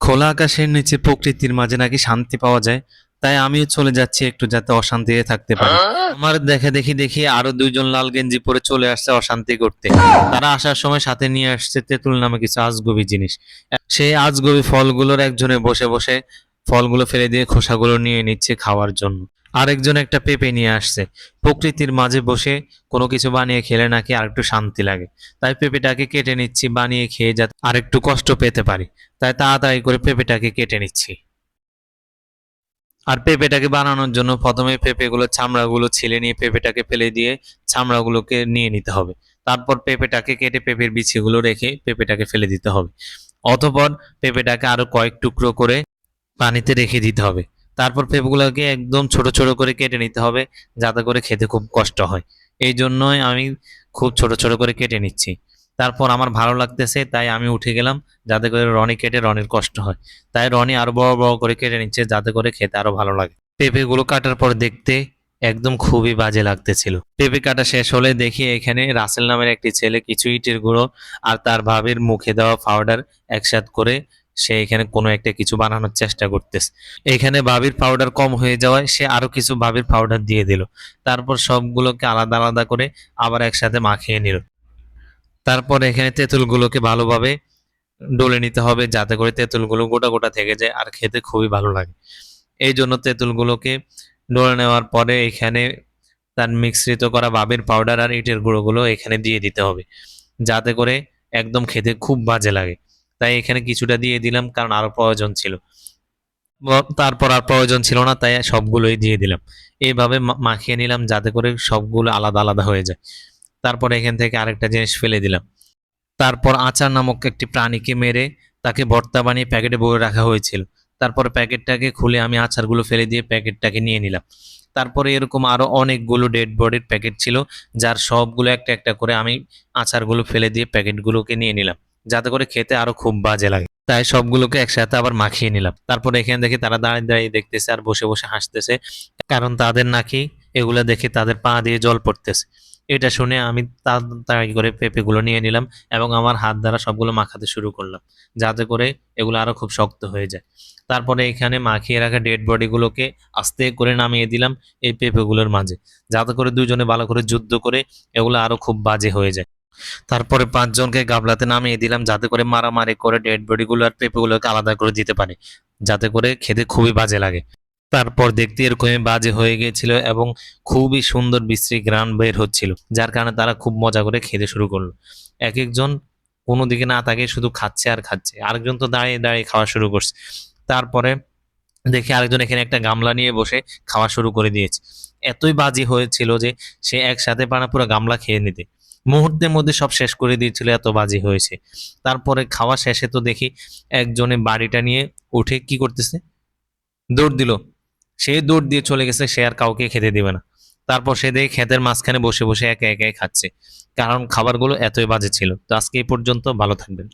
খোলা আকাশের নিচে প্রকৃতির মাঝে নাকি শান্তি পাওয়া যায়। তাই আমিও চলে যাচ্ছি একটু যাতে অশান্তিতে থাকতে পারি। আমার দেখি আরো দুইজন লাল গেঞ্জি পরে চলে আসছে অশান্তি করতে। তারা আসার সময় সাথে নিয়ে আসছে তেঁতুল নামে কিছু আজগুবি জিনিস। সেই আজগুবি ফলগুলোর একজনে বসে বসে ফলগুলো ফেলে দিয়ে খোসাগুলো নিয়ে নিচ্ছে খাওয়ার জন্য। আরেকজন একটা পেঁপে নিয়ে আসছে। প্রকৃতির মাঝে বসে কোনো কিছু বানিয়ে খেলে নাকি আরেকটু শান্তি লাগে। তাই পেঁপেটাকে কেটে নিচ্ছি বানিয়ে খেয়ে যাতে আরেকটু কষ্ট পেতে পারি। তাই তাড়াতাড়ি করে পেঁপেটাকে কেটে নিচ্ছি। আর পেঁপেটাকে বানানোর জন্য প্রথমে পেঁপেগুলোর চামড়াগুলো ছিলে নিয়ে পেঁপেটাকে ফেলে দিয়ে চামড়াগুলোকে নিয়ে নিতে হবে। তারপর পেঁপেটাকে কেটে পেঁপের বিচিগুলো রেখে পেঁপেটাকে ফেলে দিতে হবে। অতঃপর পেঁপেটাকে আরো কয়েক টুকরো করে পানিতে রেখে দিতে হবে। তারপর পেঁপেগুলোকে একদম ছোট ছোট করে কেটে নিতে হবে যাতে করে খেতে খুব কষ্ট হয়। এই জন্যই আমি খুব ছোট ছোট করে কেটে নিচ্ছি। তারপর আমার ভালো লাগতেছে তাই আমি উঠে গেলাম যাতে করে রনি কেটে রনির কষ্ট হয়। তাই রনি আরো বড় বড় করে কেটে নিচ্ছে যাতে করে খেতে আরো ভালো লাগে। পেঁপেগুলো কাটার পর দেখতে একদম খুবই বাজে লাগতেছিল। পেঁপে কাটা শেষ হলে দেখি এখানে রাসেল নামের একটি ছেলে কিছু ইটের গুঁড়ো আর তার ভাবির মুখে দেওয়া পাউডার একসাথে করে সে এখানে কোনো একটা কিছু বানানোর চেষ্টা করতেছে। এখানে ভাবির পাউডার কম হয়ে যাওয়ায় সে আরো কিছু ভাবির পাউডার দিয়ে দিল। তারপর সবগুলোকে আলাদা আলাদা করে আবার একসাথে মাখিয়ে নিল। তারপর এখানে তেঁতুলগুলোকে ভালোভাবে ডলে নিতে হবে যাতে করে তেঁতুলগুলো গোটা গোটা থেকে যায় আর খেতে খুবই ভালো লাগে। এই জন্য তেঁতুলগুলোকে ডলে নেওয়ার পরে এখানে তার মিশ্রিত করা ভাবের পাউডার আর ইটের গুঁড়োগুলো এখানে দিয়ে দিতে হবে যাতে করে একদম খেতে খুব বাজে লাগে। তাই এখানে কিছুটা দিয়ে দিলাম কারণ আরো প্রয়োজন ছিল। তারপর আর প্রয়োজন ছিল না তাই সবগুলোই দিয়ে দিলাম। এইভাবে মাখিয়ে নিলাম যাতে করে সবগুলো আলাদা আলাদা হয়ে যায়। তারপর এখান থেকে আরেকটা জিনিস ফেলে দিলাম। তারপর আচার নামক একটি প্রাণীকে মেরে তাকে ভর্তা বানিয়ে প্যাকেটে ভরে রাখা হয়েছিল। তারপর প্যাকেটটাকে খুলে আমি আচারগুলো ফেলে দিয়ে প্যাকেটটাকে নিয়ে নিলাম। তারপরে এরকম আরো অনেকগুলো ডেড বডির প্যাকেট ছিল যার সবগুলো একটা একটা করে আমি আচারগুলো ফেলে দিয়ে প্যাকেটগুলোকে নিয়ে নিলাম যাতে করে খেতে আরো খুব বাজে লাগে। তাই সবগুলোকে একসাথে আবার মাখিয়ে নিলাম। তারপর এখানে দেখি তারা দাঁড়িয়ে দাঁড়িয়ে দেখতেছে আর বসে বসে হাসতেছে কারণ তাদের নাকি এগুলা দেখে তাদের পা দিয়ে জল পড়তেছে। এটা শুনে আমি তাড়াতাড়ি করে পেঁপেগুলো নিয়ে নিলাম এবং আমার হাত দ্বারা সবগুলো মাখাতে শুরু করলাম যাতে করে এগুলো আরো খুব শক্ত হয়ে যায়। তারপরে এখানে মাখিয়ে রাখা ডেড বডিগুলোকে আস্তে করে নামিয়ে দিলাম এই পেঁপেগুলোর মাঝে যাতে করে দুজনে ভালো করে যুদ্ধ করে এগুলো আরো খুব বাজে হয়ে যায়। তারপরে পাঁচজনকে গাবলাতে নামিয়ে দিলাম যাতে করে মারামারি করে ডেড বডিগুলো আর পেঁপেগুলোকে আলাদা করে দিতে পারে যাতে করে খেতে খুবই বাজে লাগে। তারপর দেখতে এরকমই বাজে হয়ে গিয়েছিল এবং খুবই সুন্দর বিশ্রী ঘ্রাণ বের হচ্ছিল যার কারণে তারা খুব মজা করে খেতে শুরু করলো। এক একজন কোনো দিকে না তাকিয়ে শুধু খাচ্ছে আর খাচ্ছে, আরেকজন তো দাঁড়িয়ে দাঁড়িয়ে খাওয়া শুরু করছে। তারপরে দেখি আরেকজন এখানে একটা গামলা নিয়ে বসে খাওয়া শুরু করে দিয়েছে। এতই বাজি হয়েছিল যে সে একসাথে পানা পুরো গামলা খেয়ে নিতে মুহূর্তের মধ্যে সব শেষ করে দিয়েছিল, এত বাজি হয়েছে। তারপরে খাওয়া শেষে তো দেখি একজনে বাড়িটা নিয়ে উঠে কি করতেছে, দৌড় দিল। সে দৌড় দিয়ে চলে গেছে, সে আর কাউকে খেতে দিবে না। তারপর সে দেখে ক্ষেতের মাঝখানে বসে বসে একা একাই খাচ্ছে কারণ খাবারগুলো এতই বাজে ছিল। তো আজকে এই পর্যন্ত, ভালো থাকবেন।